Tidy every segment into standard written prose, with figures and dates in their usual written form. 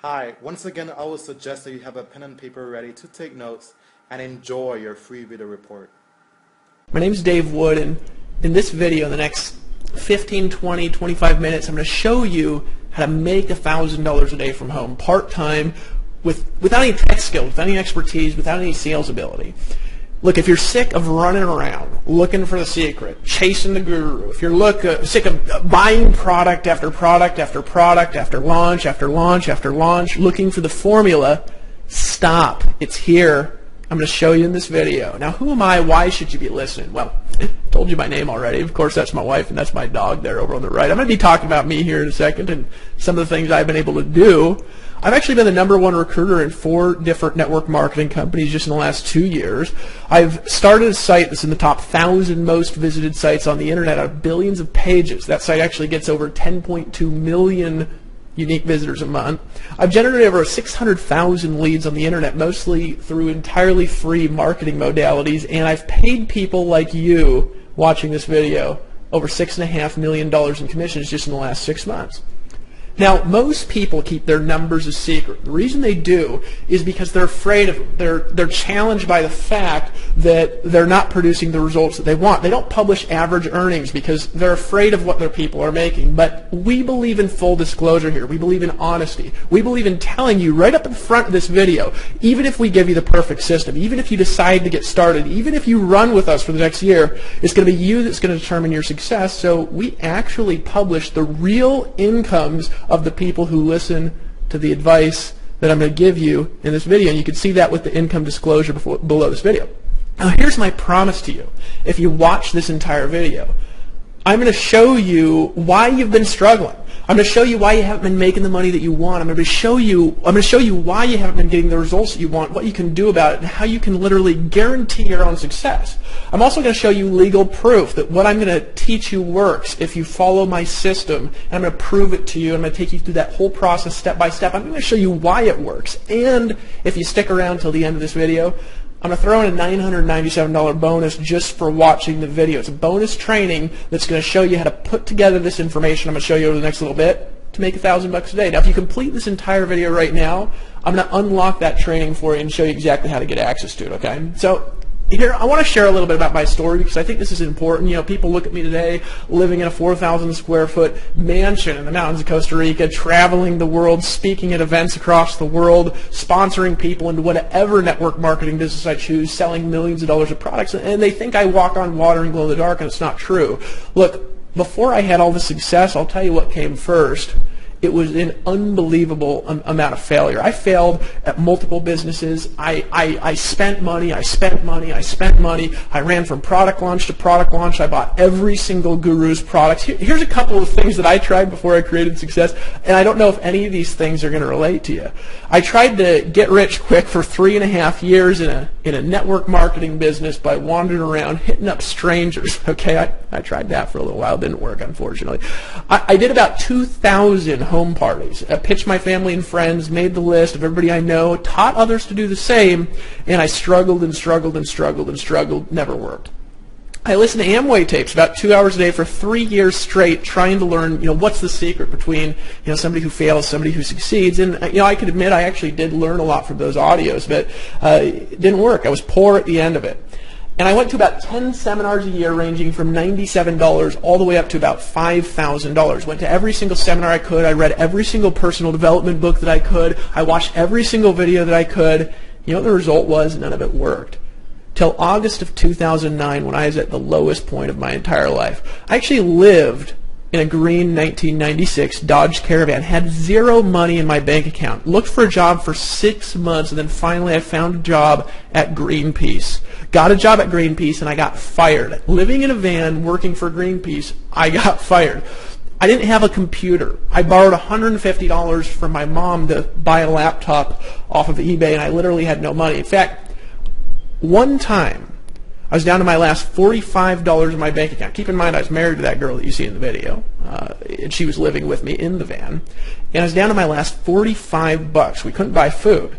Hi, once again I would suggest that you have a pen and paper ready to take notes and enjoy your free video report. My name is Dave Wood, and in this video, in the next 15, 20, 25 minutes, I'm going to show you how to make $1,000 a day from home, part-time, without any tech skills, without any expertise, without any sales ability. Look, if you're sick of running around looking for the secret, chasing the guru, if you're sick of buying product after product after product after launch after launch after launch, looking for the formula, stop. It's here. I'm going to show you in this video. Now, who am I? Why should you be listening? Well, I told you my name already. Of course, that's my wife, and that's my dog there over on the right. I'm going to be talking about me here in a second and some of the things I've been able to do. I've actually been the #1 recruiter in 4 different network marketing companies just in the last 2 years. I've started a site that's in the top 1,000 most visited sites on the internet out of billions of pages. That site actually gets over 10.2 million unique visitors a month. I've generated over 600,000 leads on the internet, mostly through entirely free marketing modalities, and I've paid people like you watching this video over $6.5 million in commissions just in the last 6 months. Now, most people keep their numbers a secret. The reason they do is because they're afraid of them. They're challenged by the fact that they're not producing the results that they want. They don't publish average earnings because they're afraid of what their people are making. But we believe in full disclosure here. We believe in honesty. We believe in telling you right up in front of this video, even if we give you the perfect system, even if you decide to get started, even if you run with us for the next year, it's going to be you that's going to determine your success. So we actually publish the real incomes of the people who listen to the advice that I'm going to give you in this video. And you can see that with the income disclosure below this video. Now, here's my promise to you. If you watch this entire video, I'm going to show you why you've been struggling. I'm going to show you why you haven't been making the money that you want. I'm going to show you why you haven't been getting the results that you want, what you can do about it, and how you can literally guarantee your own success. I'm also going to show you legal proof that what I'm going to teach you works if you follow my system, and I'm going to prove it to you. I'm going to take you through that whole process step by step. I'm going to show you why it works. And if you stick around till the end of this video, I'm going to throw in a $997 bonus just for watching the video. It's a bonus training that's going to show you how to put together this information I'm going to show you over the next little bit to make $1,000 a day. Now, if you complete this entire video right now, I'm going to unlock that training for you and show you exactly how to get access to it, okay? So here, I want to share a little bit about my story because I think this is important. You know, people look at me today living in a 4,000 square foot mansion in the mountains of Costa Rica, traveling the world, speaking at events across the world, sponsoring people into whatever network marketing business I choose, selling millions of dollars of products, and they think I walk on water and glow in the dark, and it's not true. Look, before I had all the success, I'll tell you what came first. It was an unbelievable amount of failure. I failed at multiple businesses. I spent money. I spent money. I spent money. I ran from product launch to product launch. I bought every single guru's product. Here's a couple of things that I tried before I created success, and I don't know if any of these things are going to relate to you. I tried to get rich quick for 3.5 years in a network marketing business by wandering around hitting up strangers. Okay, I tried that for a little while. It didn't work, unfortunately. I did about 2,000 home parties. I pitched my family and friends, made the list of everybody I know, taught others to do the same, and I struggled and struggled and struggled and struggled, never worked. I listened to Amway tapes about 2 hours a day for 3 years straight, trying to learn, what's the secret between, somebody who fails, somebody who succeeds. And, I could admit I actually did learn a lot from those audios, but it didn't work. I was poor at the end of it. And I went to about 10 seminars a year ranging from $97 all the way up to about $5,000. Went to every single seminar I could. I read every single personal development book that I could. I watched every single video that I could. You know what the result was? None of it worked. Till August of 2009, when I was at the lowest point of my entire life. I actually lived in a green 1996 Dodge Caravan, had zero money in my bank account, looked for a job for 6 months, and then finally I found a job at Greenpeace. Got a job at Greenpeace, and I got fired. Living in a van, working for Greenpeace, I got fired. I didn't have a computer. I borrowed $150 from my mom to buy a laptop off of eBay, and I literally had no money. In fact, one time, I was down to my last $45 in my bank account. Keep in mind, I was married to that girl that you see in the video, and she was living with me in the van. And I was down to my last $45. We couldn't buy food.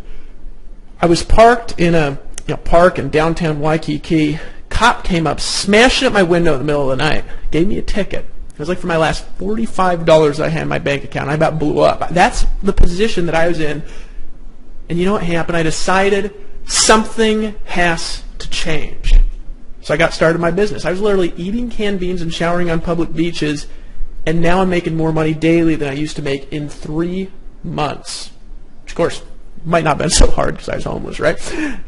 I was parked in a park in downtown Waikiki. Cop came up, smashed at my window in the middle of the night, gave me a ticket. was like for my last $45 I had in my bank account. I about blew up. That's the position that I was in. And you know what happened? I decided something has to change. So I got started my business. I was literally eating canned beans and showering on public beaches, and now I'm making more money daily than I used to make in 3 months. Which, of course, might not have been so hard because I was homeless, right?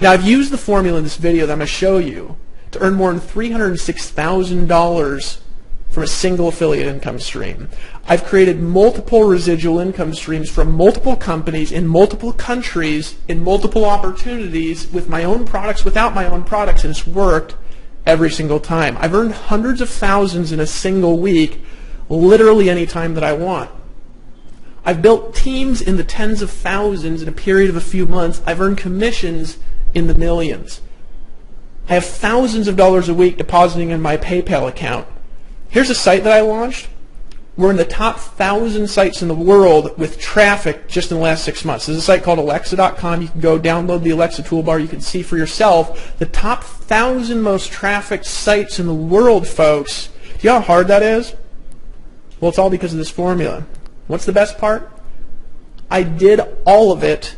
Now, I've used the formula in this video that I'm going to show you to earn more than $306,000 from a single affiliate income stream. I've created multiple residual income streams from multiple companies in multiple countries in multiple opportunities with my own products, without my own products, and it's worked every single time. I've earned hundreds of thousands in a single week, literally any time that I want. I've built teams in the tens of thousands in a period of a few months. I've earned commissions in the millions. I have thousands of dollars a week depositing in my PayPal account. Here's a site that I launched. We're in the top 1,000 sites in the world with traffic just in the last 6 months. There's a site called Alexa.com. You can go download the Alexa toolbar. You can see for yourself the top 1,000 most trafficked sites in the world, folks. Do you know how hard that is? Well, it's all because of this formula. What's the best part? I did all of it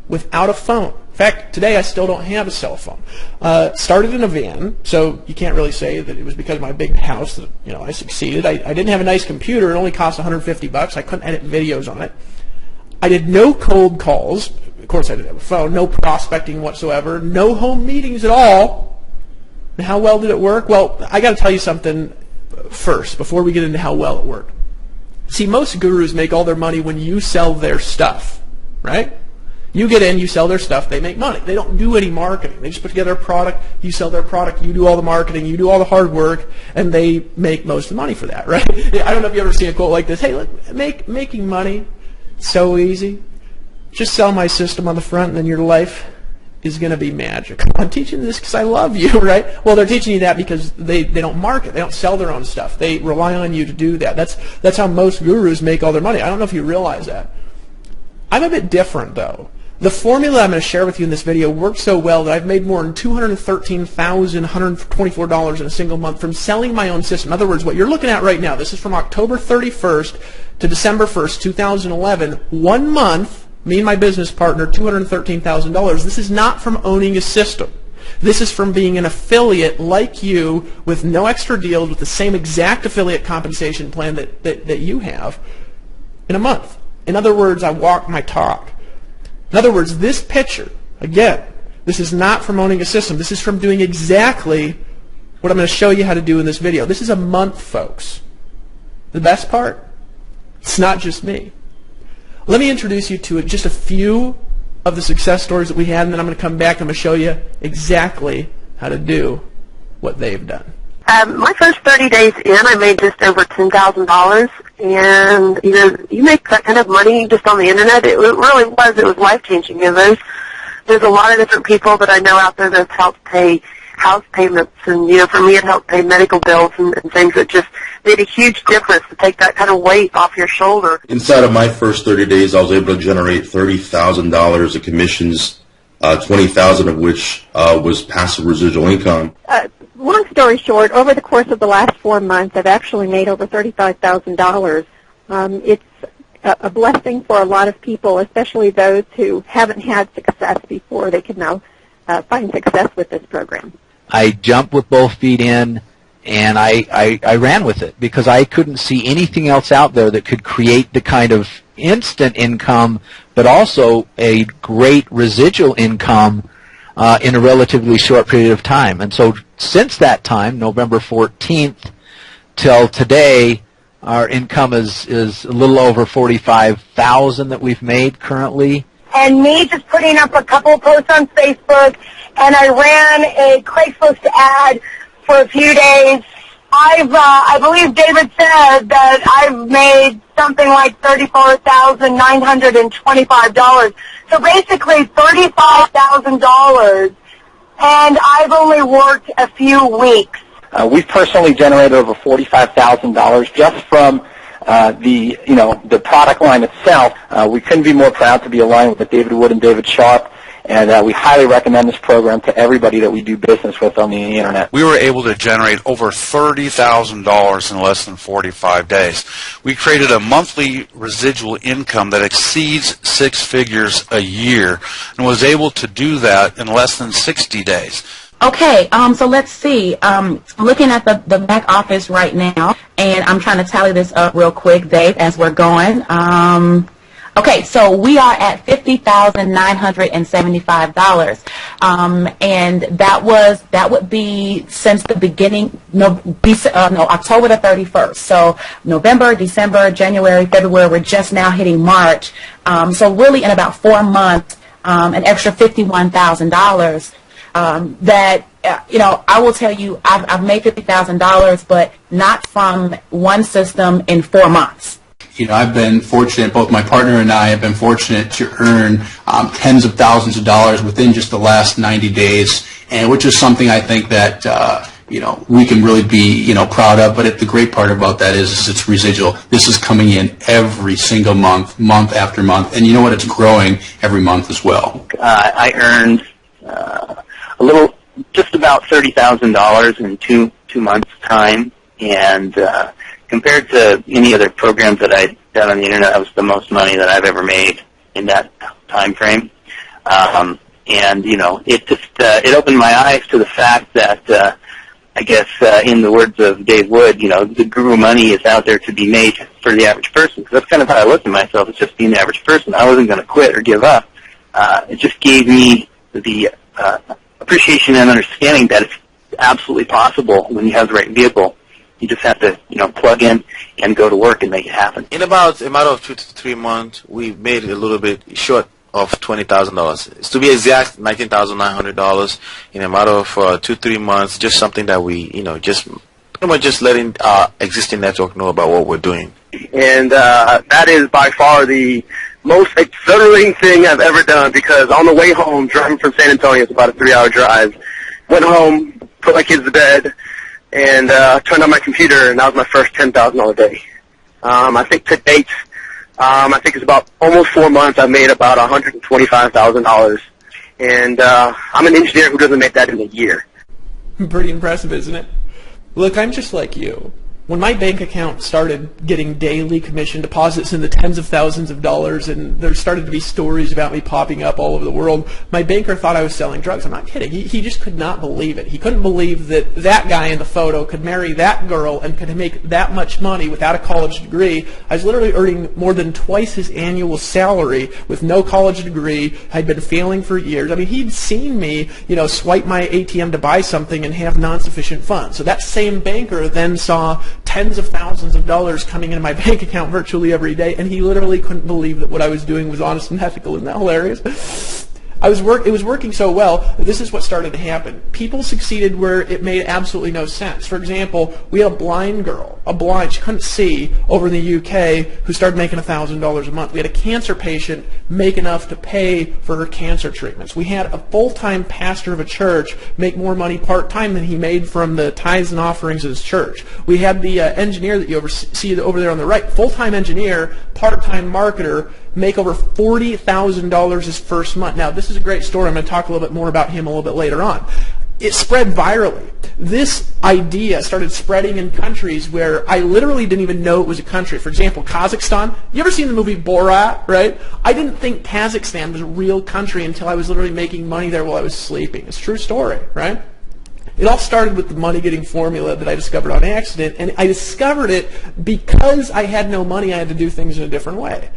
without a phone. In fact, today I still don't have a cell phone. Started in a van, so you can't really say that it was because of my big house that I succeeded. I didn't have a nice computer. It only cost $150. I couldn't edit videos on it. I did no cold calls. Of course, I didn't have a phone. No prospecting whatsoever. No home meetings at all. And how well did it work? Well, I got to tell you something first before we get into how well it worked. See, most gurus make all their money when you sell their stuff, right? You get in, you sell their stuff, they make money. They don't do any marketing. They just put together a product, you sell their product, you do all the marketing, you do all the hard work, and they make most of the money for that, right? I don't know if you've ever seen a quote like this. Hey, look, making money, so easy. Just sell my system on the front, and then your life is going to be magic. I'm teaching this because I love you, right? Well, they're teaching you that because they don't market. They don't sell their own stuff. They rely on you to do that. That's how most gurus make all their money. I don't know if you realize that. I'm a bit different, though. The formula I'm going to share with you in this video works so well that I've made more than $213,124 in a single month from selling my own system. In other words, what you're looking at right now, this is from October 31st to December 1st, 2011, 1 month, me and my business partner, $213,000. This is not from owning a system. This is from being an affiliate like you with no extra deals, with the same exact affiliate compensation plan that you have in a month. In other words, I walk my talk. In other words, this picture, again, this is not from owning a system. This is from doing exactly what I'm going to show you how to do in this video. This is a month, folks. The best part, it's not just me. Let me introduce you to just a few of the success stories that we had, and then I'm going to come back and I'm going to show you exactly how to do what they've done. My first 30 days in, I made just over $10,000, and you make that kind of money just on the internet. It really was. It was life-changing. There's a lot of different people that I know out there that's helped pay house payments, and for me, it helped pay medical bills and things that just made a huge difference to take that kind of weight off your shoulder. Inside of my first 30 days, I was able to generate $30,000 of commissions, 20,000 of which was passive residual income. Long story short, over the course of the last 4 months, I've actually made over $35,000. It's a blessing for a lot of people, especially those who haven't had success before. They can now find success with this program. I jumped with both feet in, and I ran with it because I couldn't see anything else out there that could create the kind of instant income, but also a great residual income in a relatively short period of time. And so since that time, November 14th till today, our income is a little over $45,000 that we've made currently. And me just putting up a couple of posts on Facebook, and I ran a Craigslist ad for a few days. I believe David said that I've made something like $34,925. So basically $35,000, and I've only worked a few weeks. We've personally generated over $45,000 just from the product line itself. We couldn't be more proud to be aligned with David Wood and David Sharp, And we highly recommend this program to everybody that we do business with on the internet. We were able to generate over $30,000 in less than 45 days. We created a monthly residual income that exceeds 6 figures a year and was able to do that in less than 60 days. Okay, so let's see. I'm looking at the back office right now, and I'm trying to tally this up real quick, Dave, as we're going. Okay, so we are at $50,975, and that would be since the beginning, October the 31st. So November, December, January, February, we're just now hitting March. So really in about 4 months, an extra $51,000. That I will tell you, I've made $50,000, but not from one system in 4 months. I've been fortunate, both my partner and I have been fortunate to earn tens of thousands of dollars within just the last 90 days, and which is something I think that we can really be proud of. But the great part about that is it's residual. This is coming in every single month, month after month, and you know what? It's growing every month as well. I earned just about $30,000 in two months' time, and compared to any other programs that I'd done on the internet, that was the most money that I've ever made in that time frame. And it opened my eyes to the fact that I guess in the words of Dave Wood, the guru money is out there to be made for the average person. Because that's kind of how I looked at myself. It's just being the average person. I wasn't going to quit or give up. It just gave me the appreciation and understanding that it's absolutely possible when you have the right vehicle. You just have to, plug in and go to work and make it happen. In about a matter of 2 to 3 months, we made a little bit short of $20,000. To be exact, $19,900 in a matter of 2-3 months. Just something that we, just pretty much just letting our existing network know about what we're doing. And that is by far the most exhilarating thing I've ever done, because on the way home, driving from San Antonio, it's about a 3-hour drive, went home, put my kids to bed, and turned on my computer, and that was my first $10,000 day. I think to date, I think it's about almost 4 months, I've made about $125,000. And I'm an engineer who doesn't make that in a year. Pretty impressive, isn't it? Look, I'm just like you. When my bank account started getting daily commission deposits in the tens of thousands of dollars, and there started to be stories about me popping up all over the world, my banker thought I was selling drugs. I'm not kidding. He just could not believe it. He couldn't believe that that guy in the photo could marry that girl and could make that much money without a college degree. I was literally earning more than twice his annual salary with no college degree. I'd been failing for years. I mean, he'd seen me, swipe my ATM to buy something and have non-sufficient funds. So that same banker then saw tens of thousands of dollars coming into my bank account virtually every day, and he literally couldn't believe that what I was doing was honest and ethical. Isn't that hilarious? It was working so well. This is what started to happen. People succeeded where it made absolutely no sense. For example, we had a blind girl, she couldn't see, over in the UK, who started making $1,000 a month. We had a cancer patient make enough to pay for her cancer treatments. We had a full-time pastor of a church make more money part-time than he made from the tithes and offerings of his church. We had the engineer that you see over there on the right, full-time engineer, part-time marketer, make over $40,000 his first month. Now, this is a great story. I'm going to talk a little bit more about him a little bit later on. It spread virally. This idea started spreading in countries where I literally didn't even know it was a country. For example, Kazakhstan. You ever seen the movie Borat, right? I didn't think Kazakhstan was a real country until I was literally making money there while I was sleeping. It's a true story, right? It all started with the money-getting formula that I discovered on accident, and I discovered it because I had no money. I had to do things in a different way.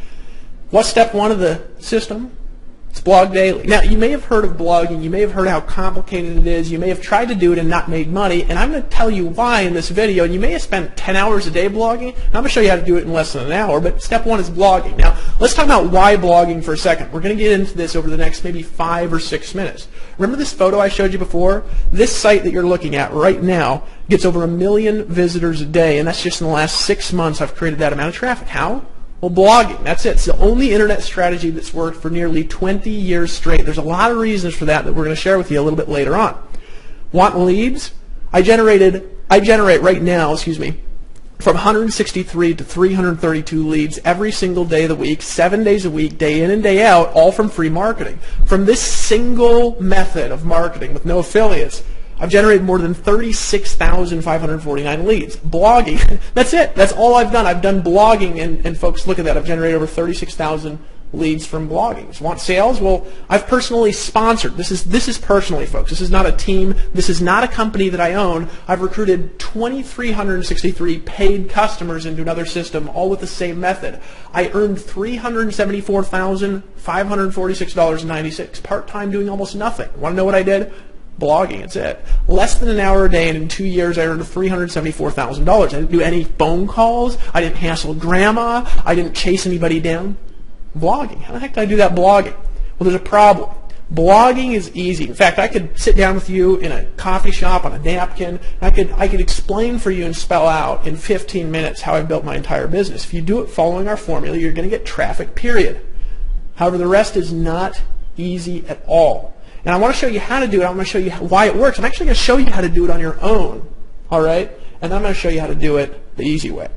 What's step one of the system? It's blog daily. Now, you may have heard of blogging. You may have heard how complicated it is. You may have tried to do it and not made money, and I'm going to tell you why in this video. And you may have spent 10 hours a day blogging. I'm going to show you how to do it in less than an hour, but step one is blogging. Now, let's talk about why blogging for a second. We're going to get into this over the next maybe 5 or 6 minutes. Remember this photo I showed you before? This site that you're looking at right now gets over 1 million visitors a day, and that's just in the last 6 months I've created that amount of traffic. How? Well, blogging, that's it. It's the only internet strategy that's worked for nearly 20 years straight. There's a lot of reasons for that we're going to share with you a little bit later on. Want leads? I generate right now, from 163 to 332 leads every single day of the week, 7 days a week, day in and day out, all from free marketing. From this single method of marketing with no affiliates, I've generated more than 36,549 leads. Blogging, that's it. That's all I've done. I've done blogging, and folks, look at that. I've generated over 36,000 leads from blogging. So want sales? Well, I've personally sponsored. This is personally, folks. This is not a team. This is not a company that I own. I've recruited 2,363 paid customers into another system, all with the same method. I earned $374,546.96 part-time doing almost nothing. Want to know what I did? Blogging, that's it. Less than an hour a day, and in 2 years I earned $374,000. I didn't do any phone calls. I didn't hassle grandma. I didn't chase anybody down. Blogging. How the heck did I do that blogging? Well, there's a problem. Blogging is easy. In fact, I could sit down with you in a coffee shop on a napkin. I could explain for you and spell out in 15 minutes how I built my entire business. If you do it following our formula, you're going to get traffic, period. However, the rest is not easy at all. And I want to show you how to do it. I'm going to show you why it works. I'm actually going to show you how to do it on your own. All right? And I'm going to show you how to do it the easy way.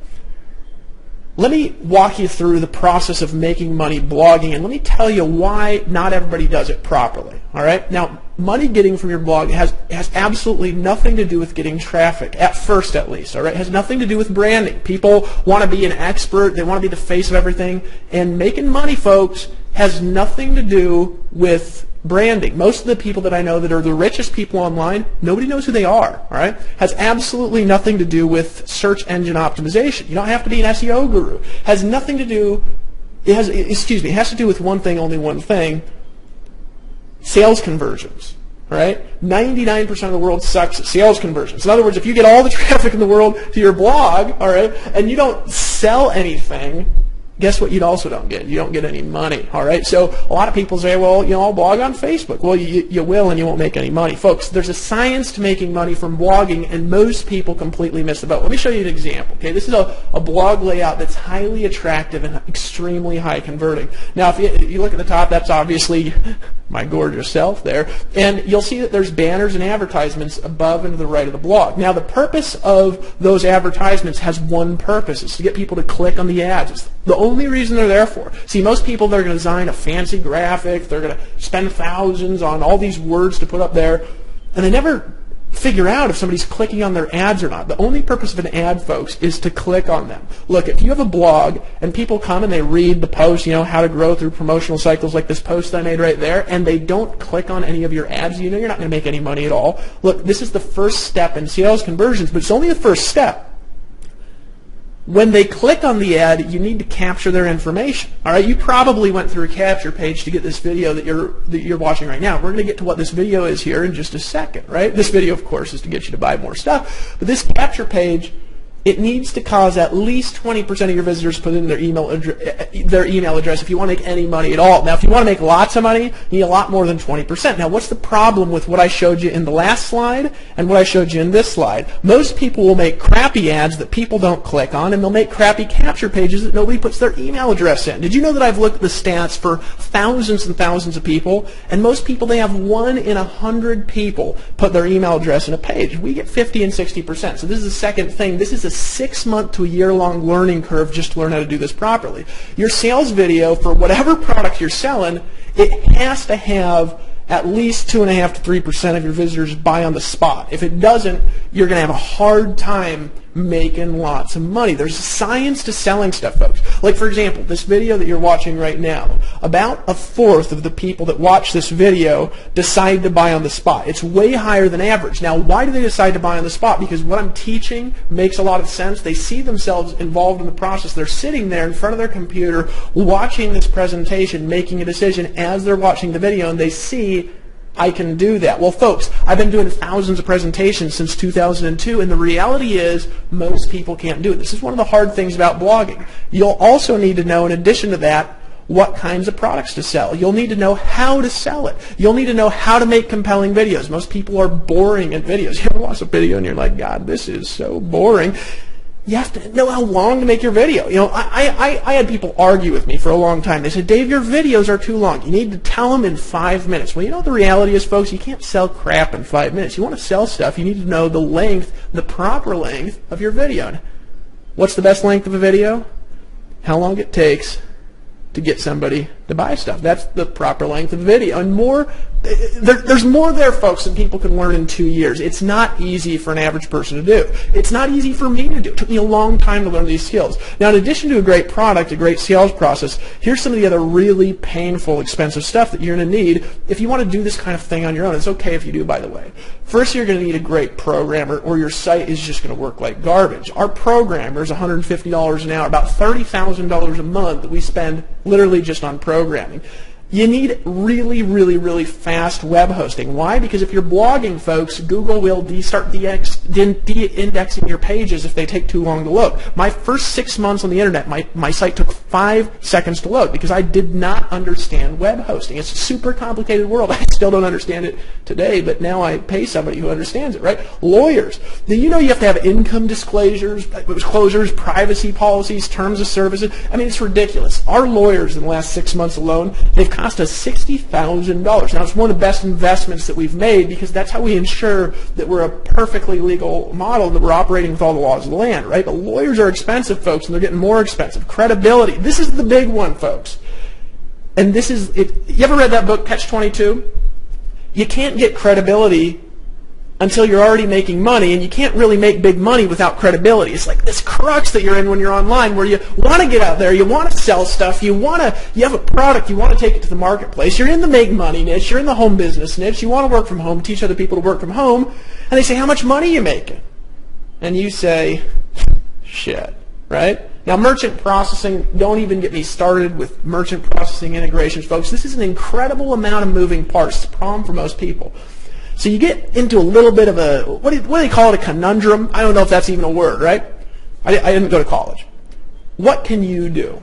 Let me walk you through the process of making money blogging, and let me tell you why not everybody does it properly. All right? Now, money getting from your blog has absolutely nothing to do with getting traffic, at first at least. All right? It has nothing to do with branding. People want to be an expert. They want to be the face of everything. And making money, folks, has nothing to do with branding. Most of the people that I know that are the richest people online, nobody knows who they are, all right? Has absolutely nothing to do with search engine optimization. You don't have to be an SEO guru. Has nothing to do, it has to do with one thing, only one thing, sales conversions, all right? 99% of the world sucks at sales conversions. In other words, if you get all the traffic in the world to your blog, all right, and you don't sell anything, guess what you also don't get? You don't get any money, all right? So a lot of people say, well, I'll blog on Facebook. Well, you will, and you won't make any money. Folks, there's a science to making money from blogging, and most people completely miss the boat. Let me show you an example, okay? This is a blog layout that's highly attractive and extremely high converting. Now, if you look at the top, that's obviously my gorgeous self there, and you'll see that there's banners and advertisements above and to the right of the blog. Now, the purpose of those advertisements has one purpose. It's to get people to click on the ads. It's the only reason they're there for. See, most people, they're going to design a fancy graphic, they're going to spend thousands on all these words to put up there, and they never figure out if somebody's clicking on their ads or not. The only purpose of an ad, folks, is to click on them. Look, if you have a blog and people come and they read the post, how to grow through promotional cycles like this post I made right there, and they don't click on any of your ads, you're not going to make any money at all. Look, this is the first step in sales conversions, but it's only the first step. When they click on the ad, you need to capture their information. All right, you probably went through a capture page to get this video that you're watching right now. We're going to get to what this video is here in just a second, right? This video, of course, is to get you to buy more stuff, but this capture page, it needs to cause at least 20% of your visitors put in their email address if you want to make any money at all. Now, if you want to make lots of money, you need a lot more than 20%. Now, what's the problem with what I showed you in the last slide and what I showed you in this slide? Most people will make crappy ads that people don't click on, and they'll make crappy capture pages that nobody puts their email address in. Did you know that I've looked at the stats for thousands and thousands of people, and most people, they have 1 in 100 people put their email address in a page. We get 50 and 60%. So this is the second thing. This is a 6-month to a year-long learning curve just to learn how to do this properly. Your sales video for whatever product you're selling, it has to have at least 2.5 to 3% of your visitors buy on the spot. If it doesn't, you're going to have a hard time making lots of money. There's a science to selling stuff, folks. Like, for example, this video that you're watching right now, about 1/4 of the people that watch this video decide to buy on the spot. It's way higher than average. Now, why do they decide to buy on the spot? Because what I'm teaching makes a lot of sense. They see themselves involved in the process. They're sitting there in front of their computer watching this presentation, making a decision as they're watching the video, and they see, I can do that. Well, folks, I've been doing thousands of presentations since 2002, and the reality is most people can't do it. This is one of the hard things about blogging. You'll also need to know, in addition to that, what kinds of products to sell. You'll need to know how to sell it. You'll need to know how to make compelling videos. Most people are boring at videos. You ever watch a video and you're like, God, this is so boring. You have to know how long to make your video. I had people argue with me for a long time. They said, Dave, your videos are too long. You need to tell them in 5 minutes. Well, you know what the reality is, folks? You can't sell crap in 5 minutes. You want to sell stuff, you need to know the length, the proper length of your video. What's the best length of a video? How long it takes to get somebody to buy stuff. That's the proper length of the video. And more, there's more there, folks, than people can learn in 2 years. It's not easy for an average person to do. It's not easy for me to do. It took me a long time to learn these skills. Now, in addition to a great product, a great sales process, here's some of the other really painful, expensive stuff that you're going to need if you want to do this kind of thing on your own. It's okay if you do, by the way. First, you're going to need a great programmer, or your site is just going to work like garbage. Our programmer is $150 an hour, about $30,000 a month that we spend literally just on programming. You need really, really, really fast web hosting. Why? Because if you're blogging, folks, Google will start de-indexing your pages if they take too long to load. My first 6 months on the internet, my site took 5 seconds to load because I did not understand web hosting. It's a super complicated world. I still don't understand it today, but now I pay somebody who understands it, right? Lawyers. Do you know you have to have income disclosures, privacy policies, terms of services? I mean, it's ridiculous. Our lawyers in the last 6 months alone, they've cost us $60,000. Now, it's one of the best investments that we've made because that's how we ensure that we're a perfectly legal model, that we're operating with all the laws of the land, right? But lawyers are expensive, folks, and they're getting more expensive. Credibility. This is the big one, folks. And this is it. You ever read that book, Catch-22? You can't get credibility until you're already making money, and you can't really make big money without credibility. It's like this crux that you're in when you're online, where you want to get out there, you want to sell stuff, you have a product, you want to take it to the marketplace, you're in the make money niche, you're in the home business niche, you want to work from home, teach other people to work from home, and they say, how much money are you making? And you say, shit, right? Now, merchant processing, don't even get me started with merchant processing integrations, folks. This is an incredible amount of moving parts. It's a problem for most people. So you get into a little bit of a, what do they call it, a conundrum? I don't know if that's even a word, right? I didn't go to college. What can you do?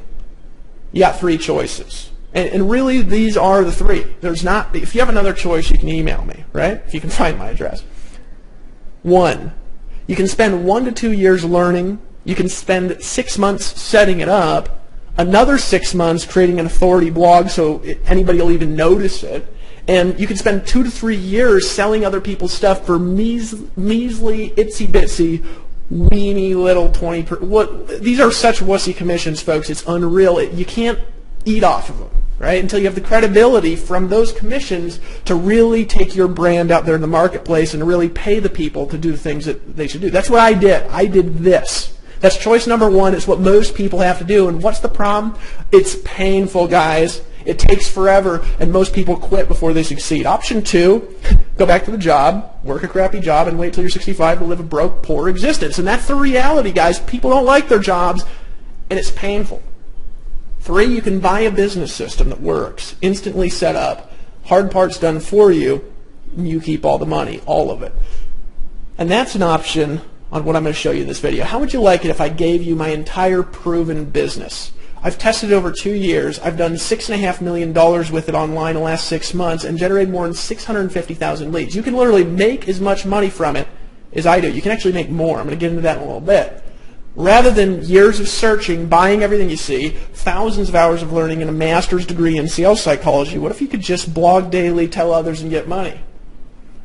You got 3 choices. And really, these are the 3. There's not, if you have another choice, you can email me, right? If you can find my address. 1, you can spend 1 to 2 years learning. You can spend 6 months setting it up. Another 6 months creating an authority blog so anybody will even notice it. And you can spend 2 to 3 years selling other people's stuff for measly, itsy-bitsy, weeny little 20%. These are such wussy commissions, folks. It's unreal. You can't eat off of them, right? Until you have the credibility from those commissions to really take your brand out there in the marketplace and to really pay the people to do the things that they should do. That's what I did. I did this. That's choice number 1. It's what most people have to do. And what's the problem? It's painful, guys. It takes forever, and most people quit before they succeed. Option 2, go back to the job, work a crappy job, and wait till you're 65 to live a broke, poor existence. And that's the reality, guys. People don't like their jobs, and it's painful. 3, you can buy a business system that works, instantly set up, hard parts done for you, and you keep all the money, all of it. And that's an option on what I'm going to show you in this video. How would you like it if I gave you my entire proven business? I've tested it over 2 years. I've done $6.5 million with it online in the last 6 months and generated more than 650,000 leads. You can literally make as much money from it as I do. You can actually make more. I'm going to get into that in a little bit. Rather than years of searching, buying everything you see, thousands of hours of learning, and a master's degree in sales psychology, what if you could just blog daily, tell others, and get money?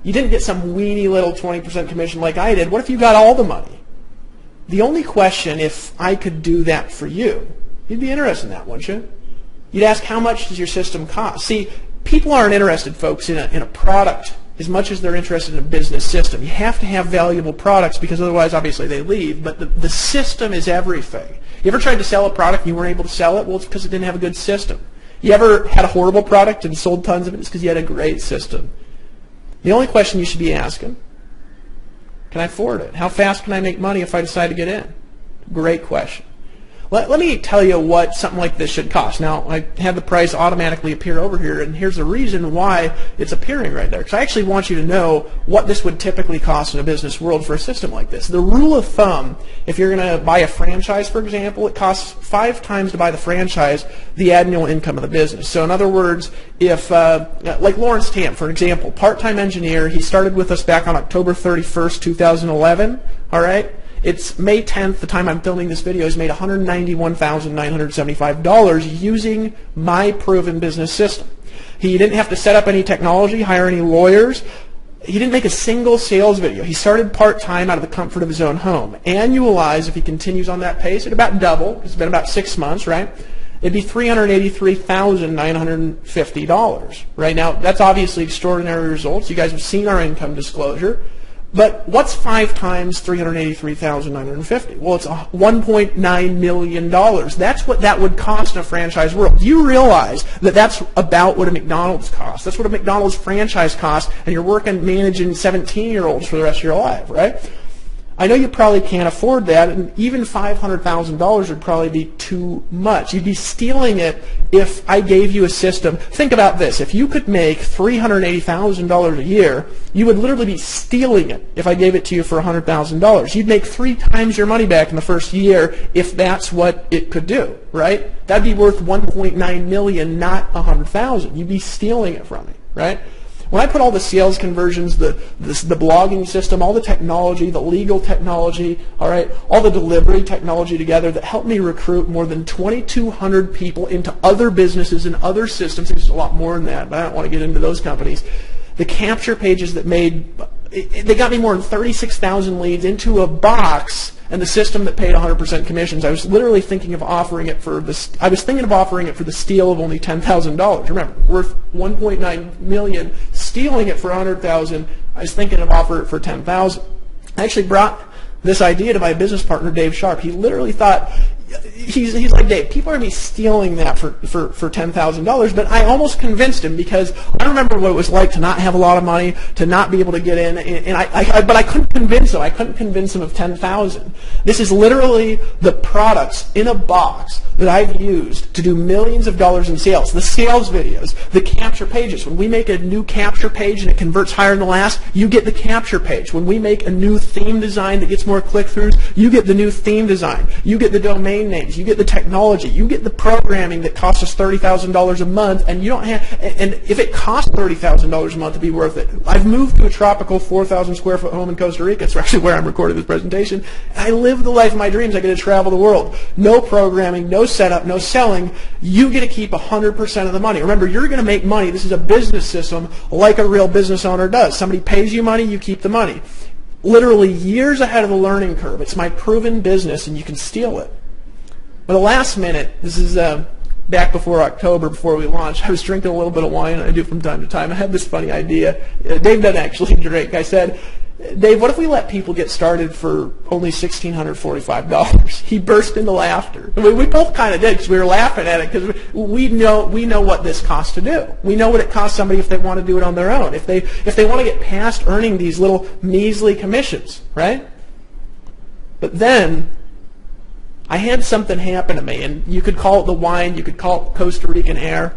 You didn't get some weeny little 20% commission like I did. What if you got all the money? The only question, if I could do that for you, you'd be interested in that, wouldn't you? You'd ask, how much does your system cost? See, people aren't interested, folks, in a product as much as they're interested in a business system. You have to have valuable products because otherwise, obviously, they leave. But the system is everything. You ever tried to sell a product and you weren't able to sell it? Well, it's because it didn't have a good system. You ever had a horrible product and sold tons of it? It's because you had a great system. The only question you should be asking, can I afford it? How fast can I make money if I decide to get in? Great question. Let me tell you what something like this should cost. Now, I had the price automatically appear over here, and here's the reason why it's appearing right there. Because I actually want you to know what this would typically cost in a business world for a system like this. The rule of thumb, if you're going to buy a franchise, for example, it costs 5 times to buy the franchise the annual income of the business. So in other words, if, like Lawrence Tam, for example, part-time engineer, he started with us back on October 31st, 2011, all right? It's May 10th, the time I'm filming this video. He's made $191,975 using my proven business system. He didn't have to set up any technology, hire any lawyers. He didn't make a single sales video. He started part-time out of the comfort of his own home. Annualized, if he continues on that pace, it'd about double. It's been about 6 months, right? It'd be $383,950. Right now, that's obviously extraordinary results. You guys have seen our income disclosure. But what's 5 times $383,950? Well, it's $1.9 million. That's what that would cost in a franchise world. Do you realize that that's about what a McDonald's costs? That's what a McDonald's franchise costs, and you're working managing 17-year-olds for the rest of your life, right? I know you probably can't afford that, and even $500,000 would probably be too much. You'd be stealing it if I gave you a system. Think about this. If you could make $380,000 a year, you would literally be stealing it if I gave it to you for $100,000. You'd make 3 times your money back in the first year if that's what it could do, right? That'd be worth $1.9 million, not $100,000. You'd be stealing it from me, right? When I put all the sales conversions, the blogging system, all the technology, the legal technology, all right, all the delivery technology together that helped me recruit more than 2,200 people into other businesses and other systems, there's a lot more than that, but I don't want to get into those companies. The capture pages that they got me more than 36,000 leads into a box, and the system that paid 100% commissions. I was literally thinking of offering it for the steal of only $10,000. Remember, worth $1.9 million, stealing it for $100,000. I was thinking of offering it for $10,000. I actually brought this idea to my business partner, Dave Sharp. He literally thought, he's like, Dave, people are going to be stealing that for $10,000, but I almost convinced him because I remember what it was like to not have a lot of money, to not be able to get in, but I couldn't convince him. I couldn't convince him of $10,000. This is literally the products in a box that I've used to do millions of dollars in sales. The sales videos, the capture pages. When we make a new capture page and it converts higher than the last, you get the capture page. When we make a new theme design that gets more click-throughs, you get the new theme design. You get the domain names. You get the technology. You get the programming that costs us $30,000 a month, and you don't have. And if it costs $30,000 a month to be worth it, I've moved to a tropical 4,000 square foot home in Costa Rica. It's actually where I'm recording this presentation. I live the life of my dreams. I get to travel the world. No programming, no setup, no selling. You get to keep 100% of the money. Remember, you're going to make money. This is a business system like a real business owner does. Somebody pays you money, you keep the money. Literally years ahead of the learning curve. It's my proven business, and you can steal it. But the last minute, this is back before October, before we launched, I was drinking a little bit of wine, and I do from time to time. I had this funny idea. Dave doesn't actually drink. I said, Dave, what if we let people get started for only $1,645? He burst into laughter. We both kind of did because we were laughing at it because we know what this costs to do. We know what it costs somebody if they want to do it on their own. If they want to get past earning these little measly commissions, right? But then I had something happen to me, and you could call it the wine, you could call it Costa Rican air.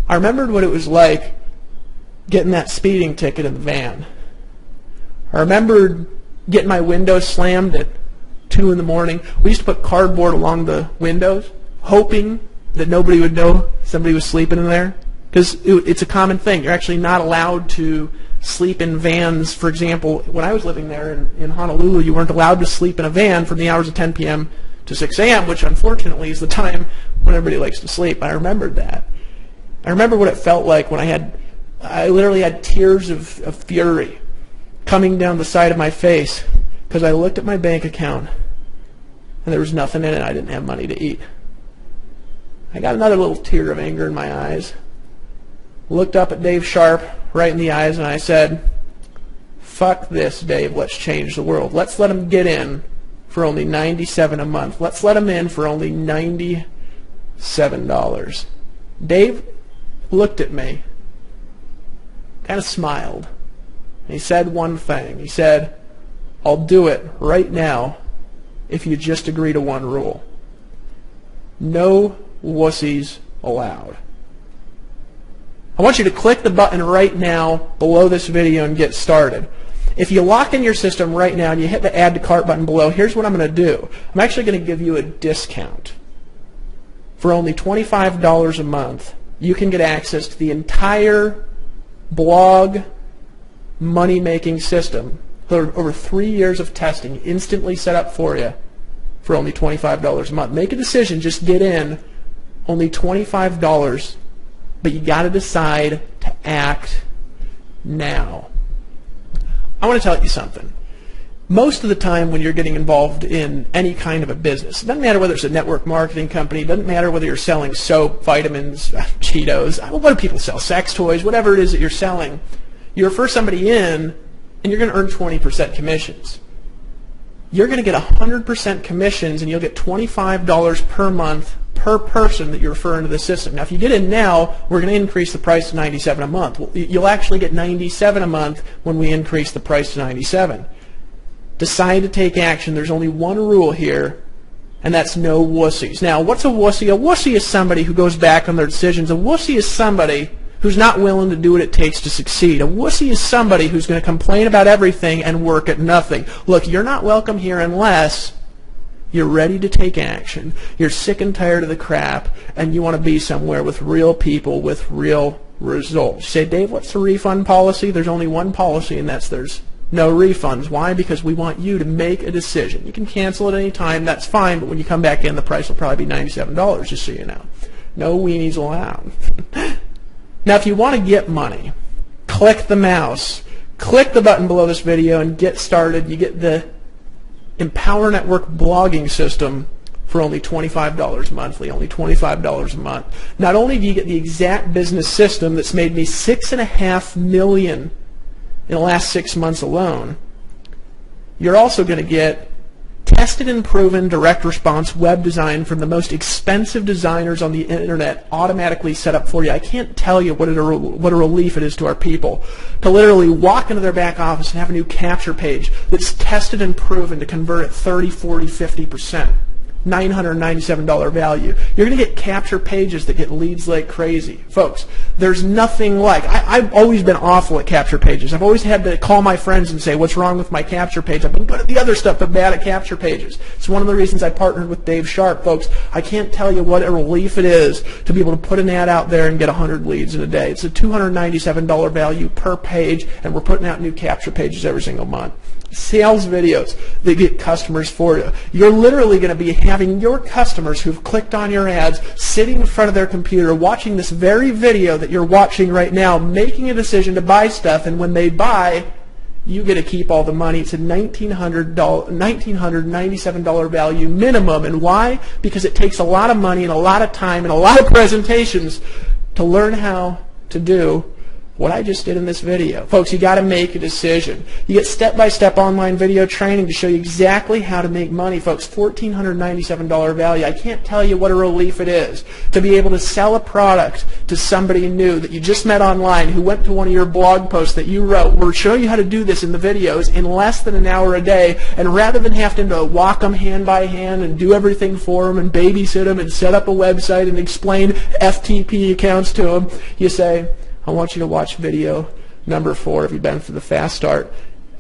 I remembered what it was like getting that speeding ticket in the van. I remembered getting my window slammed at 2 in the morning. We used to put cardboard along the windows, hoping that nobody would know somebody was sleeping in there. Because it's a common thing. You're actually not allowed to sleep in vans. For example, when I was living there in Honolulu, you weren't allowed to sleep in a van from the hours of 10 p.m. to 6 a.m., which unfortunately is the time when everybody likes to sleep. I remembered that. I remember what it felt like when I literally had tears of fury coming down the side of my face because I looked at my bank account and there was nothing in it. I didn't have money to eat. I got another little tear of anger in my eyes. Looked up at Dave Sharp right in the eyes and I said, fuck this, Dave, let's change the world. Let's let him get in for only $97 a month. Let's let him in for only $97. Dave looked at me, kind of smiled, and he said one thing. He said, I'll do it right now if you just agree to one rule. No wussies allowed. I want you to click the button right now below this video and get started. If you lock in your system right now and you hit the add to cart button below, here's what I'm going to do. I'm actually going to give you a discount. For only $25 a month, you can get access to the entire blog money-making system. Over 3 years of testing, instantly set up for you for only $25 a month. Make a decision, just get in, only $25, but you got to decide to act now. I want to tell you something. Most of the time when you're getting involved in any kind of a business, it doesn't matter whether it's a network marketing company, it doesn't matter whether you're selling soap, vitamins, Cheetos, what do people sell, sex toys, whatever it is that you're selling, you refer somebody in and you're going to earn 20% commissions. You're going to get 100% commissions and you'll get $25 per month per person that you refer into the system. Now if you get in now, we're going to increase the price to $97 a month. Well, you'll actually get $97 a month when we increase the price to $97. Decide to take action. There's only one rule here, and that's no wussies. Now, what's a wussy? A wussy is somebody who goes back on their decisions. A wussy is somebody who's not willing to do what it takes to succeed. A wussy is somebody who's going to complain about everything and work at nothing. Look, you're not welcome here unless you're ready to take action. You're sick and tired of the crap, and you want to be somewhere with real people with real results. You say, Dave, what's the refund policy? There's only one policy, and that's there's no refunds. Why? Because we want you to make a decision. You can cancel at any time, that's fine, but when you come back in, the price will probably be $97, just so you know. No weenies allowed. Now, if you want to get money, click the mouse, click the button below this video, and get started. You get the Empower Network blogging system for only $25 monthly, only $25 a month. Not only do you get the exact business system that's made me $6.5 million in the last 6 months alone, you're also going to get tested and proven direct response web design from the most expensive designers on the internet automatically set up for you. I can't tell you what a relief it is to our people to literally walk into their back office and have a new capture page that's tested and proven to convert at 30, 40, 50%. $997 value. You're going to get capture pages that get leads like crazy. Folks, there's nothing like, I've always been awful at capture pages. I've always had to call my friends and say, what's wrong with my capture page? I've been good at the other stuff, but bad at capture pages. It's one of the reasons I partnered with Dave Sharp. Folks, I can't tell you what a relief it is to be able to put an ad out there and get 100 leads in a day. It's a $297 value per page, and we're putting out new capture pages every single month. Sales videos that get customers for you. You're literally going to be having your customers who've clicked on your ads sitting in front of their computer watching this very video that you're watching right now, making a decision to buy stuff, and when they buy, you get to keep all the money. It's a $1,997 value minimum. And why? Because it takes a lot of money and a lot of time and a lot of presentations to learn how to do what I just did in this video. Folks, you got to make a decision. You get step-by-step online video training to show you exactly how to make money. Folks, $1,497 value. I can't tell you what a relief it is to be able to sell a product to somebody new that you just met online who went to one of your blog posts that you wrote. We're showing you how to do this in the videos in less than an hour a day, and rather than having to walk them hand by hand and do everything for them and babysit them and set up a website and explain FTP accounts to them, you say, I want you to watch video number 4 if you've been through the fast start,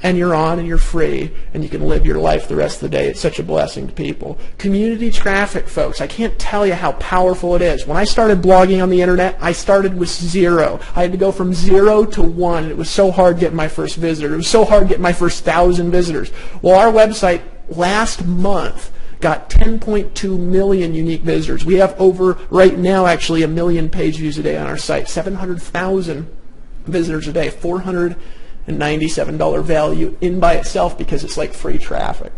and you're on and you're free and you can live your life the rest of the day. It's such a blessing to people. Community traffic, folks. I can't tell you how powerful it is. When I started blogging on the internet, I started with 0. I had to go from 0 to 1. And it was so hard getting my first visitor. It was so hard getting my first 1,000 visitors. Well, our website last month got 10.2 million unique visitors. We have over, right now, actually, 1 million page views a day on our site. 700,000 visitors a day. $497 value in by itself because it's like free traffic.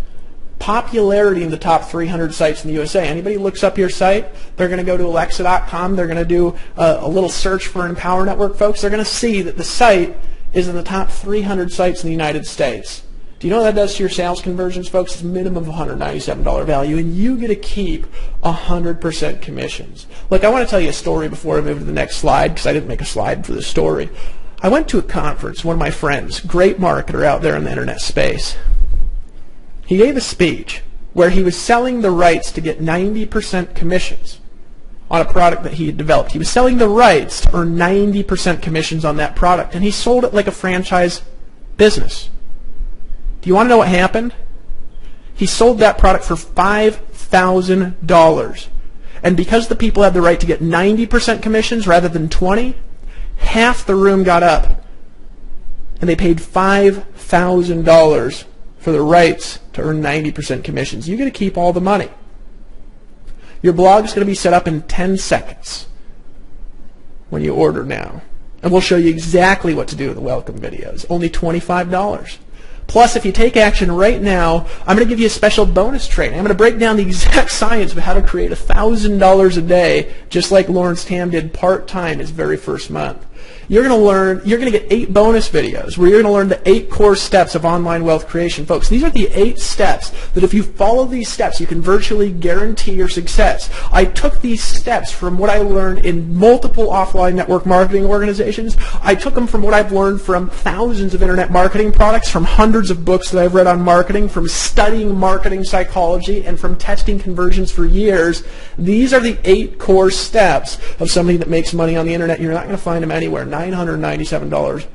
Popularity in the top 300 sites in the USA. Anybody looks up your site, they're going to go to Alexa.com, they're going to do a little search for Empower Network, folks. They're going to see that the site is in the top 300 sites in the United States. Do you know what that does to your sales conversions, folks? It's a minimum of $197 value, and you get to keep 100% commissions. Look, I want to tell you a story before I move to the next slide, because I didn't make a slide for this story. I went to a conference, one of my friends, great marketer out there in the internet space. He gave a speech where he was selling the rights to get 90% commissions on a product that he had developed. He was selling the rights to earn 90% commissions on that product, and he sold it like a franchise business. Do you want to know what happened? He sold that product for $5,000. And because the people had the right to get 90% commissions rather than 20, half the room got up and they paid $5,000 for the rights to earn 90% commissions. You get to keep all the money. Your blog is going to be set up in 10 seconds when you order now. And we'll show you exactly what to do with the welcome videos. Only $25. Plus, if you take action right now, I'm going to give you a special bonus training. I'm going to break down the exact science of how to create $1,000 a day, just like Lawrence Tam did part-time his very first month. You're going to get 8 bonus videos where you're going to learn the 8 core steps of online wealth creation. Folks, these are the 8 steps that if you follow these steps, you can virtually guarantee your success. I took these steps from what I learned in multiple offline network marketing organizations. I took them from what I've learned from thousands of internet marketing products, from hundreds of books that I've read on marketing, from studying marketing psychology, and from testing conversions for years. These are the 8 core steps of somebody that makes money on the internet. You're not going to find them anywhere. $997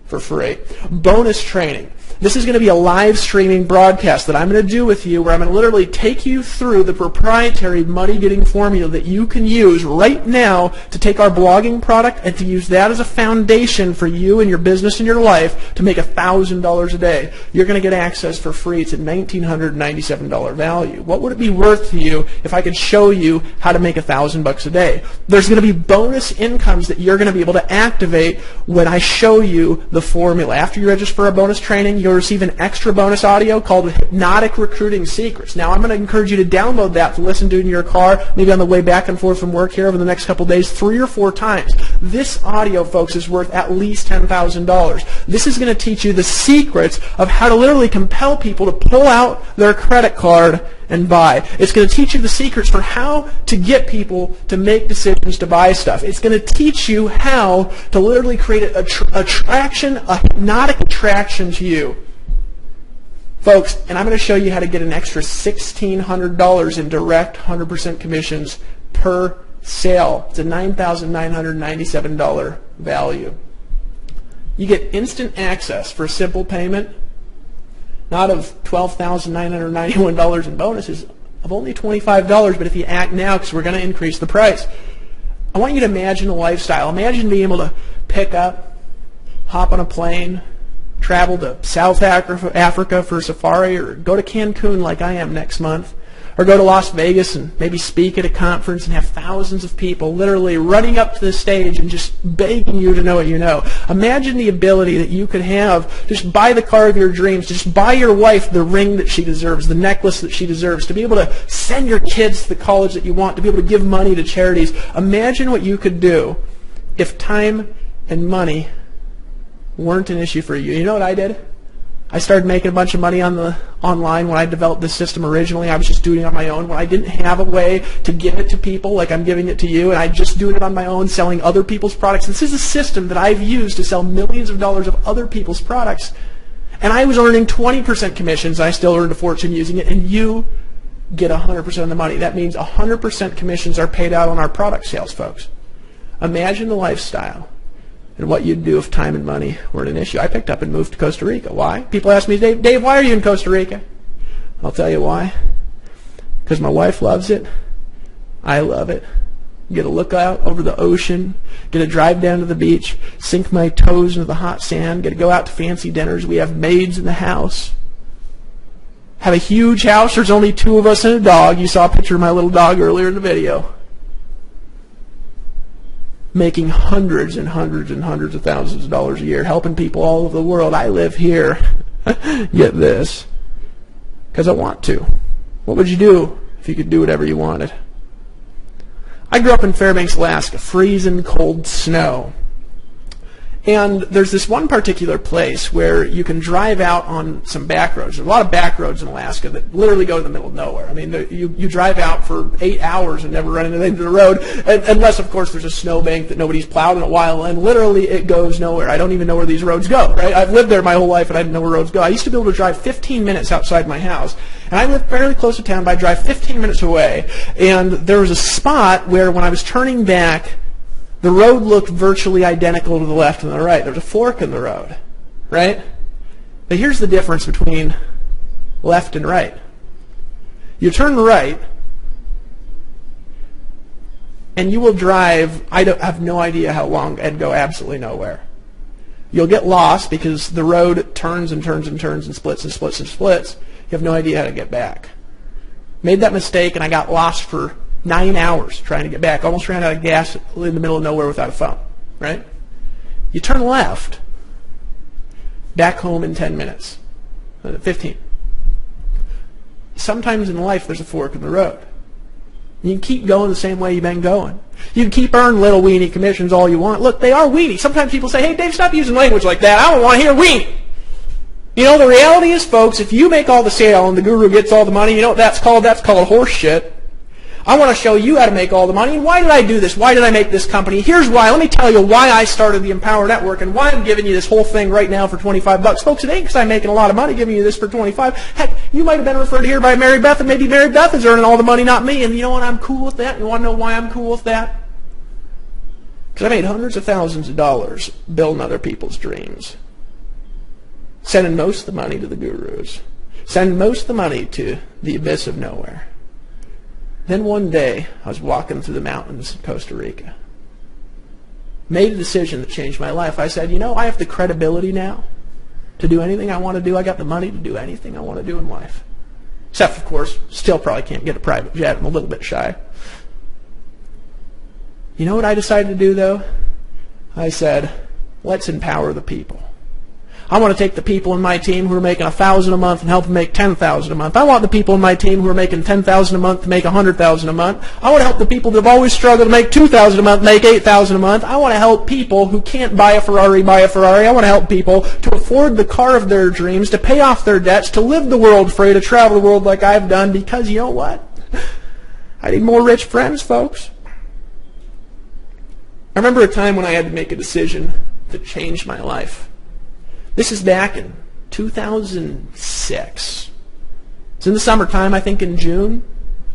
for free. Bonus training. This is going to be a live streaming broadcast that I'm going to do with you where I'm going to literally take you through the proprietary money-getting formula that you can use right now to take our blogging product and to use that as a foundation for you and your business and your life to make $1,000 a day. You're going to get access for free. It's a $1,997 value. What would it be worth to you if I could show you how to make $1,000 a day? There's going to be bonus incomes that you're going to be able to activate when I show you the formula. After you register for our bonus training, you'll receive an extra bonus audio called Hypnotic Recruiting Secrets. Now, I'm going to encourage you to download that to listen to in your car, maybe on the way back and forth from work here over the next couple days, 3 or 4 times. This audio, folks, is worth at least $10,000. This is going to teach you the secrets of how to literally compel people to pull out their credit card and buy. It's going to teach you the secrets for how to get people to make decisions to buy stuff. It's going to teach you how to literally create a hypnotic attraction to you. Folks, and I'm going to show you how to get an extra $1,600 in direct 100% commissions per sale. It's a $9,997 value. You get instant access for a simple payment, not of $12,991 in bonuses, of only $25, but if you act now, because we're going to increase the price. I want you to imagine a lifestyle. Imagine being able to pick up, hop on a plane, travel to South Africa for a safari, or go to Cancun like I am next month, or go to Las Vegas and maybe speak at a conference and have thousands of people literally running up to the stage and just begging you to know what you know. Imagine the ability that you could have, just buy the car of your dreams, just buy your wife the ring that she deserves, the necklace that she deserves, to be able to send your kids to the college that you want, to be able to give money to charities. Imagine what you could do if time and money weren't an issue for you. You know what I did? I started making a bunch of money online when I developed this system originally. I was just doing it on my own. When I didn't have a way to give it to people like I'm giving it to you, and I just doing it on my own, selling other people's products. This is a system that I've used to sell millions of dollars of other people's products. And I was earning 20% commissions. I still earned a fortune using it, and you get 100% of the money. That means 100% commissions are paid out on our product sales, folks. Imagine the lifestyle and what you'd do if time and money weren't an issue. I picked up and moved to Costa Rica. Why? People ask me, Dave, why are you in Costa Rica? I'll tell you why. Because my wife loves it. I love it. Get to look out over the ocean, get to drive down to the beach, sink my toes into the hot sand, get to go out to fancy dinners. We have maids in the house. Have a huge house. There's only 2 of us and a dog. You saw a picture of my little dog earlier in the video. Making hundreds and hundreds and hundreds of thousands of dollars a year, helping people all over the world. I live here. Get this. Because I want to. What would you do if you could do whatever you wanted? I grew up in Fairbanks, Alaska, freezing cold snow. And there's this one particular place where you can drive out on some back roads. There's a lot of back roads in Alaska that literally go to the middle of nowhere. I mean, you drive out for 8 hours and never run into the road, unless, of course, there's a snowbank that nobody's plowed in a while, and literally it goes nowhere. I don't even know where these roads go, right? I've lived there my whole life, and I didn't know where roads go. I used to be able to drive 15 minutes outside my house, and I live fairly close to town, but I drive 15 minutes away, and there was a spot where when I was turning back, the road looked virtually identical to the left and the right. There was a fork in the road, right? But here's the difference between left and right. You turn right, and you will drive, I have no idea how long, and go absolutely nowhere. You'll get lost because the road turns and turns and turns and splits and splits and splits. You have no idea how to get back. Made that mistake, and I got lost for 9 hours trying to get back. Almost ran out of gas in the middle of nowhere without a phone, right? You turn left. Back home in 10 minutes. 15. Sometimes in life there's a fork in the road. You can keep going the same way you've been going. You can keep earning little weenie commissions all you want. Look, they are weenie. Sometimes people say, hey, Dave, stop using language like that. I don't want to hear weenie. You know, the reality is, folks, if you make all the sale and the guru gets all the money, you know what that's called? That's called horse shit. I want to show you how to make all the money. And why did I do this? Why did I make this company? Here's why. Let me tell you why I started the Empower Network and why I'm giving you this whole thing right now for $25. Folks, it ain't because I'm making a lot of money giving you this for $25. Heck, you might have been referred to here by Mary Beth, and maybe Mary Beth is earning all the money, not me. And you know what? I'm cool with that. You want to know why I'm cool with that? Because I made hundreds of thousands of dollars building other people's dreams. Sending most of the money to the gurus. Sending most of the money to the abyss of nowhere. Then one day, I was walking through the mountains of Costa Rica. Made a decision that changed my life. I said, you know, I have the credibility now to do anything I want to do. I got the money to do anything I want to do in life. Except, of course, still probably can't get a private jet. I'm a little bit shy. You know what I decided to do, though? I said, let's empower the people. I want to take the people in my team who are making $1,000 a month and help them make $10,000 a month. I want the people in my team who are making $10,000 a month to make $100,000 a month. I want to help the people that have always struggled to make $2,000 a month make $8,000 a month. I want to help people who can't buy a Ferrari buy a Ferrari. I want to help people to afford the car of their dreams, to pay off their debts, to live the world free, to travel the world like I've done, because you know what? I need more rich friends, folks. I remember a time when I had to make a decision that changed my life. This is back in 2006. It's in the summertime, I think in June.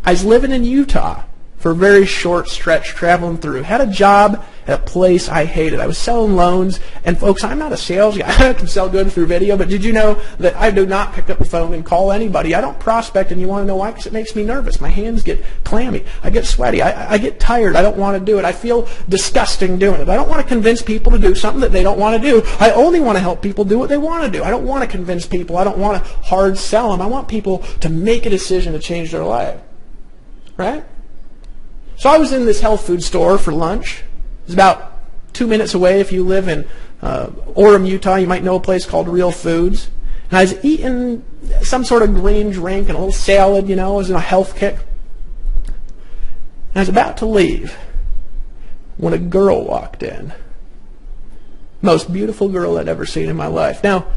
I was living in Utah for a very short stretch, traveling through. Had a job at a place I hated. I was selling loans, and folks, I'm not a sales guy. I can sell good through video, but did you know that I do not pick up the phone and call anybody? I don't prospect, and you want to know why? Because it makes me nervous. My hands get clammy. I get sweaty. I get tired. I don't want to do it. I feel disgusting doing it. I don't want to convince people to do something that they don't want to do. I only want to help people do what they want to do. I don't want to convince people. I don't want to hard sell them. I want people to make a decision to change their life. Right? So I was in this health food store for lunch. It was about 2 minutes away. If you live in Orem, Utah, you might know a place called Real Foods. And I was eating some sort of green drink and a little salad, you know. I was in a health kick. And I was about to leave when a girl walked in. Most beautiful girl I'd ever seen in my life. Now,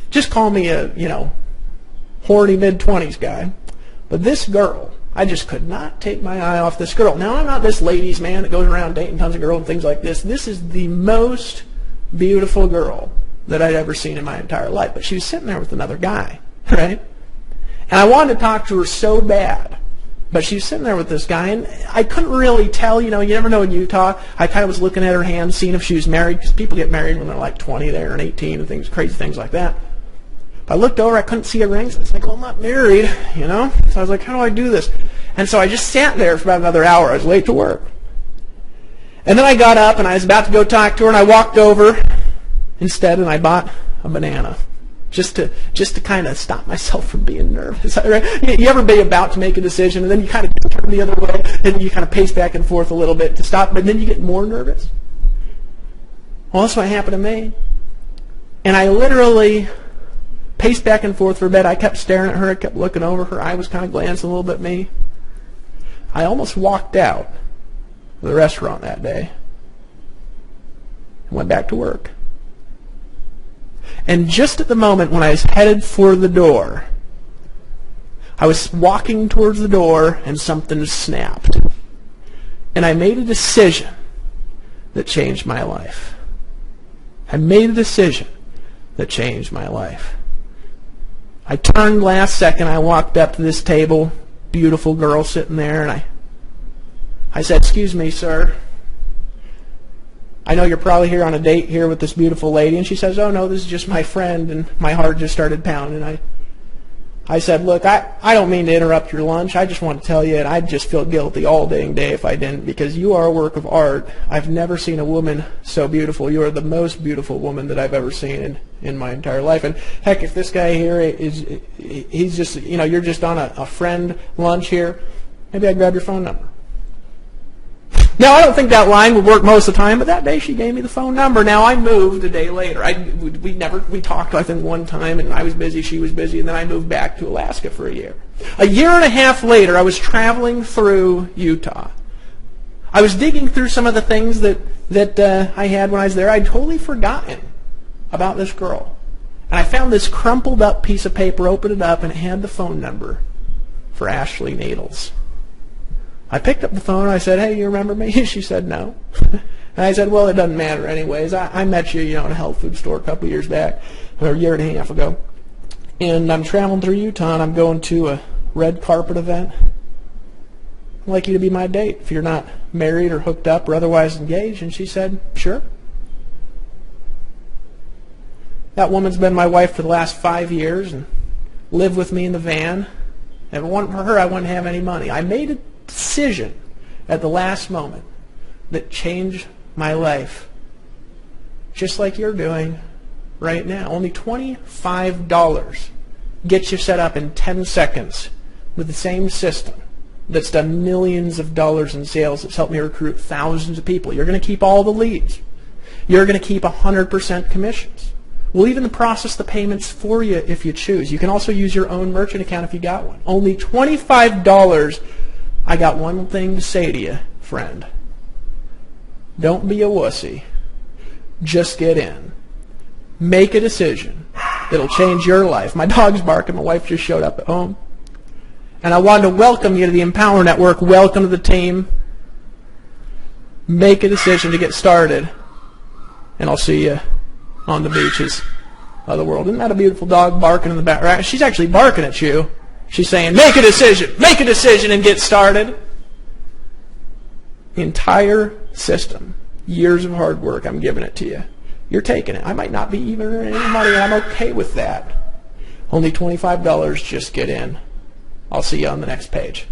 just call me a, horny mid-20s guy. But this girl, I just could not take my eye off this girl. Now, I'm not this ladies' man that goes around dating tons of girls and things like this. This is the most beautiful girl that I'd ever seen in my entire life. But she was sitting there with another guy, right? And I wanted to talk to her so bad. But she was sitting there with this guy, and I couldn't really tell. You never know in Utah. I kind of was looking at her hand, seeing if she was married, because people get married when they're like 20 there and 18 and things, crazy things like that. I looked over, I couldn't see a ring, so I was like, well, I'm not married, So I was like, how do I do this? And so I just sat there for about another hour. I was late to work. And then I got up, and I was about to go talk to her, and I walked over instead, and I bought a banana. Just to kind of stop myself from being nervous. Right? You ever be about to make a decision, and then you kind of turn the other way, and you kind of pace back and forth a little bit to stop, but then you get more nervous? Well, that's what happened to me. And I literally paced back and forth for a bit. I kept staring at her. I kept looking over. Her eye was kind of glancing a little bit at me. I almost walked out of the restaurant that day and went back to work. And just at the moment when I was headed for the door, I was walking towards the door and something snapped. And I made a decision that changed my life. I made a decision that changed my life. I turned last second. I walked up to this table, beautiful girl sitting there, and I said, "Excuse me, sir. I know you're probably here on a date here with this beautiful lady." And she says, "Oh, no, this is just my friend." And my heart just started pounding. I said, "Look, I don't mean to interrupt your lunch. I just want to tell you, and I'd just feel guilty all dang day if I didn't, because you are a work of art. I've never seen a woman so beautiful. You are the most beautiful woman that I've ever seen in my entire life. And heck, if this guy here he's just, you're just on a friend lunch here, maybe I'd grab your phone number." Now, I don't think that line would work most of the time, but that day she gave me the phone number. Now, I moved a day later. We talked, I think, one time, and I was busy, she was busy, and then I moved back to Alaska for a year. A year and a half later, I was traveling through Utah. I was digging through some of the things that I had when I was there. I'd totally forgotten about this girl. And I found this crumpled up piece of paper, opened it up, and it had the phone number for Ashley Needles. I picked up the phone, and I said, hey, you remember me? She said, no. And I said, well, it doesn't matter anyways. I met you, in a health food store a couple years back, or a year and a half ago. And I'm traveling through Utah, and I'm going to a red carpet event. I'd like you to be my date if you're not married or hooked up or otherwise engaged. And she said, sure. That woman's been my wife for the last 5 years and lived with me in the van. If it wasn't for her, I wouldn't have any money. I made a decision at the last moment that changed my life, just like you're doing right now. Only $25 gets you set up in 10 seconds with the same system that's done millions of dollars in sales, that's helped me recruit thousands of people. You're going to keep all the leads. You're going to keep 100% commissions. We'll even process the payments for you if you choose. You can also use your own merchant account if you got one. Only $25. I got one thing to say to you, friend. Don't be a wussy. Just get in. Make a decision. It'll change your life. My dog's barking. My wife just showed up at home. And I wanted to welcome you to the Empower Network. Welcome to the team. Make a decision to get started. And I'll see you on the beaches of the world. Isn't that a beautiful dog barking in the background? She's actually barking at you. She's saying, make a decision and get started. The entire system, years of hard work, I'm giving it to you. You're taking it. I might not be even earning any money, and I'm okay with that. Only $25, just get in. I'll see you on the next page.